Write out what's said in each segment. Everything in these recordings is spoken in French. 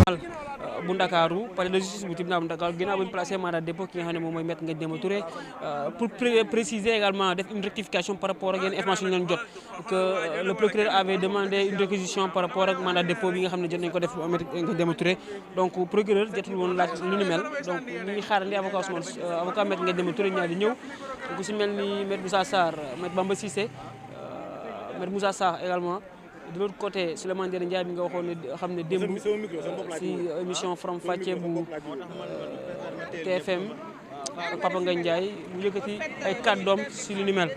bu Ndakaaru palais de justice bu tribunal bu Ndakaaru ginnaaw ba ñu placé mandat de dépôt ki nga xam ne moom mooy Maître Ngagne Demba Touré pour préciser également def une rectification par rapport ak yenn information yi ñu jot que le procureur avait demandé une réquisition par rapport ak mandat de dépôt bi nga xam ne jot nañu ko def Maître Ngagne Demba Touré donc procureur jotul woon laaj lu ni mel donc ñu ngi xaarandi avocat Maître Ngagne Demba Touré ñaar di ñëw ku si mel ni Maître Moussa Sarr Maître Bamba Cissé Maître Moussa Sarr également de l'autre côté Souleymane Ndéné Ndiaye bi nga waxoon ne xam ne démb si émission Faram Facce bu TFM Papa Ngagne Ndiaye mu yëkkati ay kàddoom si lu ni mel.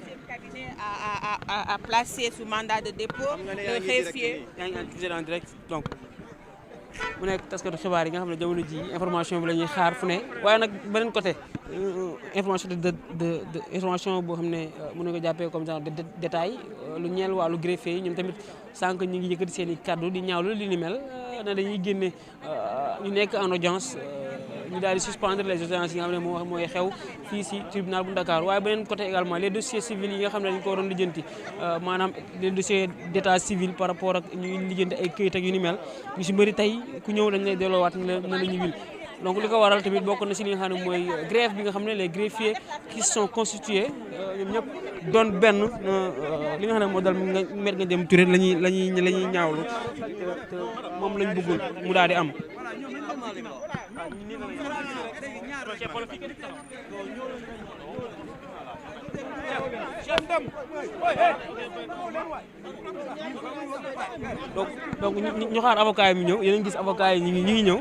à placer sous mandat de dépôt le greffier. yaa ngi diffusé en direct donc mu nekk taskatu xibaar yi nga xam ne jamono ji information bi la ñuy xaar fu ne waaye nag beneen côté information information boo xam ne mën na ko jàppee comme genre de détail lu ñeel wàllu greffier yi ñoom tamit sànq ñu ngi yëkkati seen i kàddu di ñaawlu li ni mel ne dañuy génne ñu nekk en audience ñu daal di suspendre les audiences yi nga xam ne mooy xew fii si tribunal bu Dakar waaye beneen côté également les dossiers civils yi nga xam ne dañu ko waroon lijjanti maanaam les dossiers d'état civil par rapport ak ñuy lijjanti ay këyit ak yu ni mel ñu si bëri tey ku ñëw dañ lay delloowaat ne la ñu wil donc li ko waral tamit bokk na si li nga xam ne mooy greffe bi nga xam ne les greffiers qui sont constitués ñoom ñëpp doon benn li nga xam ne moo dal Maître Ngagne Demba Touré la ñuy ñaawlu te moom lañ bëggul mu daal di am. donc ñu xaar avocat yi mu ñëw yéen a ngi gis avocat yi ñu ngi ñëw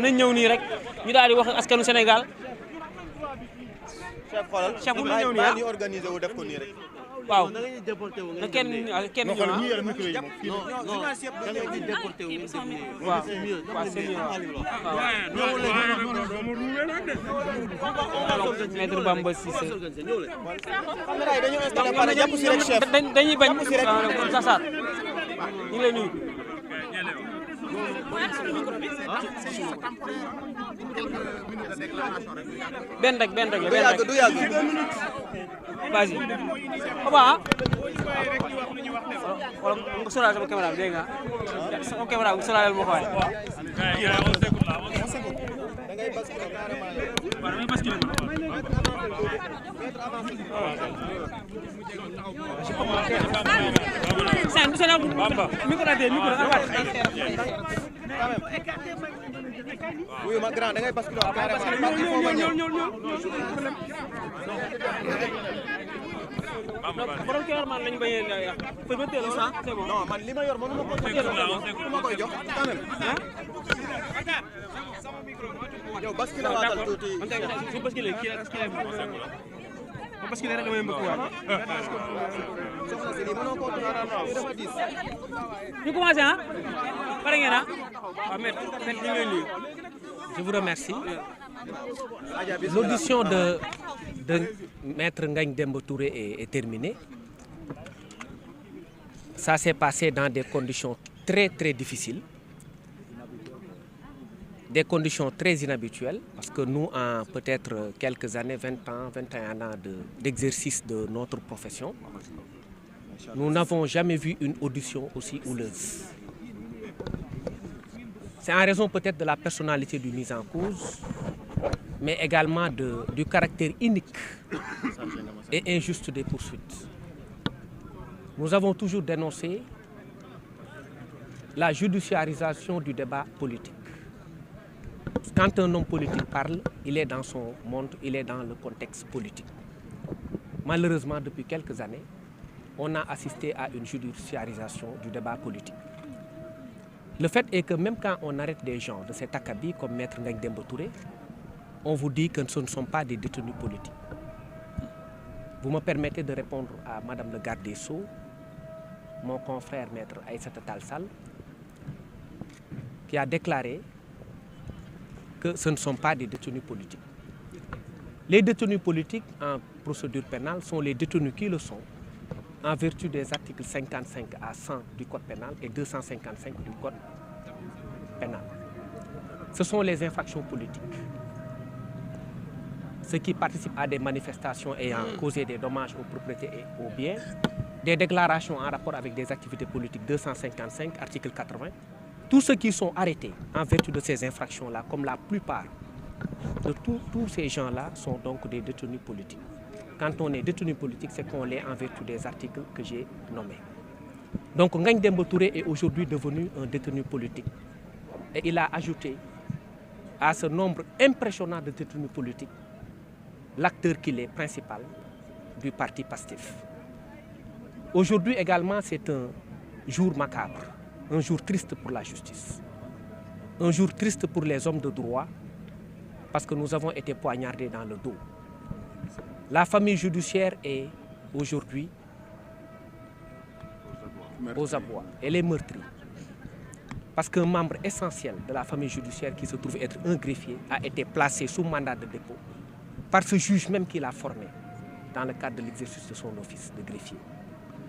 nañ ñëw nii rek ñu daal di wax ak askanu Sénégal. chef bu ñu ñëw nii ñu organisé wu def ko nii rek. waaw na kenn ñëw waaw c'est mieux Maître Bamba Cissé dañuy bañ Sassar ñu ngi lay nuyu. benn rek du yàgg vas-y papa wala nga sóoraale sama caméra bi dégg nga sama caméra bi sóoraale ma ko waay. oui ma grand da ngay basculer carrément. borom kii man lañu bañ a yàq. non man li ma yor mënu ma ko koy jox quand même. yow basculer waatal tuuti. su basculer kii ma basculer rek damay mbëkk waat. soxna si lii mënoo koo dafa diis. ñu commencé ah pare ngeen ah waaw maître ñu ngi lay nuyu. Je vous remercie. L'audition de Maître Ngagne Demba Touré est terminée. Ça s'est passé dans des conditions très très difficiles, des conditions très inhabituelles, parce que nous, en peut-être quelques années, 20 ans, 21 ans d'exercice de notre profession, nous n'avons jamais vu une audition aussi houleuse. C'est en raison peut-être de la personnalité du mis en cause, mais également du caractère unique et injuste des poursuites. Nous avons toujours dénoncé la judiciarisation du débat politique. Quand un homme politique parle, il est dans son monde, il est dans le contexte politique. Malheureusement, depuis quelques années, on a assisté à une judiciarisation du débat politique. Le fait est que même quand on arrête des gens de cet acabit comme Maître Ngagne Demba Touré, on vous dit que ce ne sont pas des détenus politiques. Vous me permettez de répondre à Madame le garde des Sceaux, mon confrère Maître Aïssata Tall Sall, qui a déclaré que ce ne sont pas des détenus politiques. Les détenus politiques en procédure pénale sont les détenus qui le sont en vertu des articles 55 à 100 du Code pénal et 255 du Code pénal. Ce sont les infractions politiques. Ceux qui participent à des manifestations ayant causé des dommages aux propriétés et aux biens, des déclarations en rapport avec des activités politiques 255, article 80, tous ceux qui sont arrêtés en vertu de ces infractions-là, comme la plupart de tous ces gens-là, sont donc des détenus politiques. Quand on est détenu politique, c'est qu'on l'est en vertu des articles que j'ai nommés. Donc Ngagne Demba Touré est aujourd'hui devenu un détenu politique. Et il a ajouté à ce nombre impressionnant de détenus politiques l'acteur qu'il est principal du parti PASTEF. Aujourd'hui également, c'est un jour macabre, un jour triste pour la justice, un jour triste pour les hommes de droit parce que nous avons été poignardés dans le dos. La famille judiciaire est aujourd'hui aux abois. Elle est meurtrie. Parce qu'un membre essentiel de la famille judiciaire qui se trouve être un greffier a été placé sous mandat de dépôt par ce juge même qui l'a formé dans le cadre de l'exercice de son office de greffier.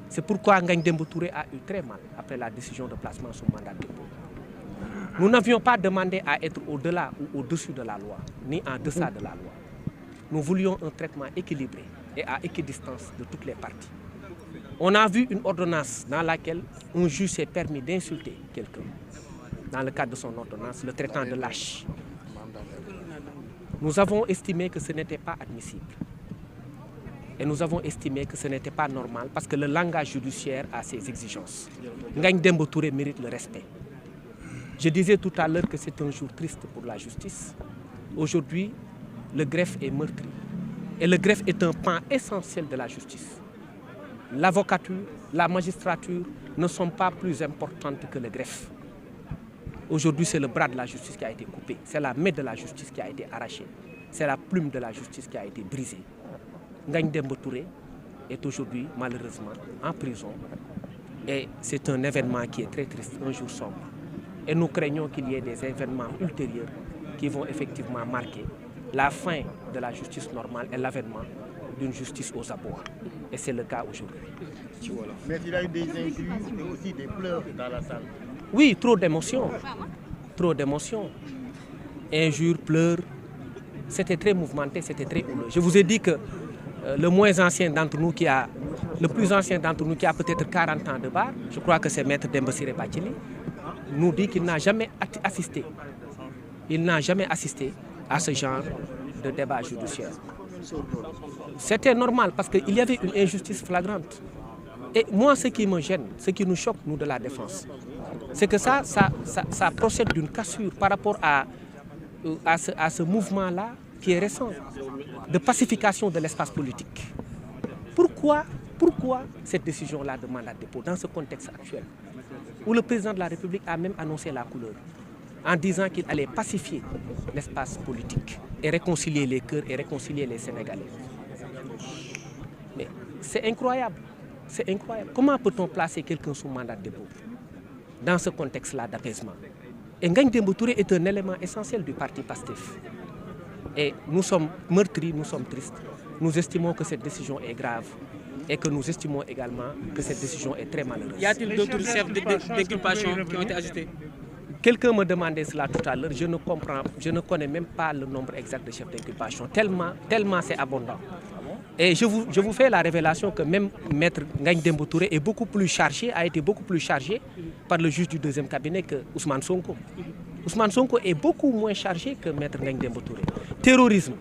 C'est pourquoi Ngagne Demba Touré a eu très mal après la décision de placement sous mandat de dépôt. Nous n'avions pas demandé à être au-delà ou au-dessus de la loi, ni en deçà de la loi. Nous voulions un traitement équilibré et à équidistance de toutes les parties. On a vu une ordonnance dans laquelle un juge s'est permis d'insulter quelqu'un. Dans le cadre de son ordonnance, le traitant de lâche. Nous avons estimé que ce n'était pas admissible. Et nous avons estimé que ce n'était pas normal parce que le langage judiciaire a ses exigences. Ngagne Demba Touré mérite le respect. Je disais tout à l'heure que c'est un jour triste pour la justice. Aujourd'hui, le greffe est meurtri. Et le greffe est un pan essentiel de la justice. L'avocature, la magistrature ne sont pas plus importantes que le greffe. Aujourd'hui, c'est le bras de la justice qui a été coupé. C'est la main de la justice qui a été arrachée. C'est la plume de la justice qui a été brisée. Ngagne Demba Touré est aujourd'hui malheureusement en prison. Et c'est un événement qui est très triste, un jour sombre. Et nous craignons qu'il y ait des événements ultérieurs qui vont effectivement marquer la fin de la justice normale et l'avènement d'une justice aux abois. Et c'est le cas aujourd'hui. Mais il y a eu des injures et aussi des pleurs dans la salle. Oui, trop d'émotions. Trop d'émotions. Injures, pleurs. C'était très mouvementé, c'était très houleux. Je vous ai dit que le moins ancien d'entre nous le plus ancien d'entre nous qui a peut-être 40 ans de bar, je crois que c'est Maître Demba Ciré Bathily, nous dit qu'il n'a jamais assisté. Il n'a jamais assisté à ce genre de débat judiciaire. C'était normal parce qu'il y avait une injustice flagrante. Et moi, ce qui me gêne, ce qui nous choque, nous, de la défense, c'est que ça procède d'une cassure par rapport à ce mouvement-là qui est récent, de pacification de l'espace politique. Pourquoi cette décision-là de mandat de dépôt dans ce contexte actuel, où le président de la République a même annoncé la couleur, en disant qu'il allait pacifier l'espace politique et réconcilier les cœurs et réconcilier les Sénégalais. Mais c'est incroyable, c'est incroyable. Comment peut-on placer quelqu'un sous mandat de dépôt dans ce contexte-là d'apaisement? Et Ngagne Demba Touré est un élément essentiel du parti PASTEF. Et nous sommes meurtris, nous sommes tristes. Nous estimons que cette décision est grave et que nous estimons également que cette décision est très malheureuse. Y a-t-il d'autres chefs d'inculpation qui ont été ajoutés? Quelqu'un me demandait cela tout à l'heure, je ne connais même pas le nombre exact de chefs d'inculpation, tellement c'est abondant. Et je vous fais la révélation que même Maître Ngagne Demba Touré est beaucoup plus chargé, a été beaucoup plus chargé par le juge du deuxième cabinet que Ousmane Sonko. Ousmane Sonko est beaucoup moins chargé que Maître Ngagne Demba Touré. Terrorisme,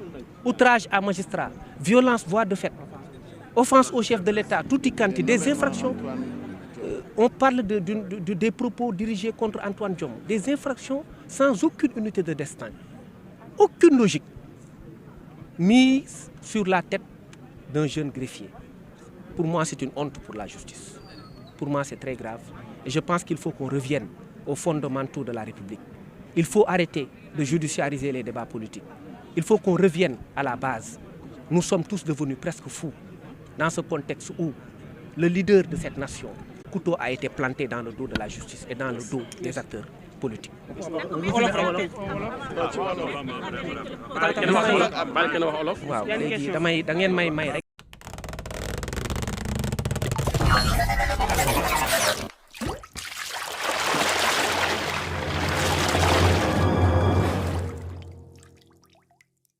outrage à magistrat, violence, voie de fait, offense au chef de l'État, tout y quanti, des infractions. On parle des propos dirigés contre Antoine Diome, des infractions sans aucune unité de destin, aucune logique, mise sur la tête d'un jeune greffier. Pour moi, c'est une honte pour la justice. Pour moi, c'est très grave. Et je pense qu'il faut qu'on revienne aux fondamentaux de la République. Il faut arrêter de judiciariser les débats politiques. Il faut qu'on revienne à la base. Nous sommes tous devenus presque fous dans ce contexte où le leader de cette nation, le couteau a été planté dans le dos de la justice et dans le dos des acteurs politiques. Waaw léegi da ngeen may rek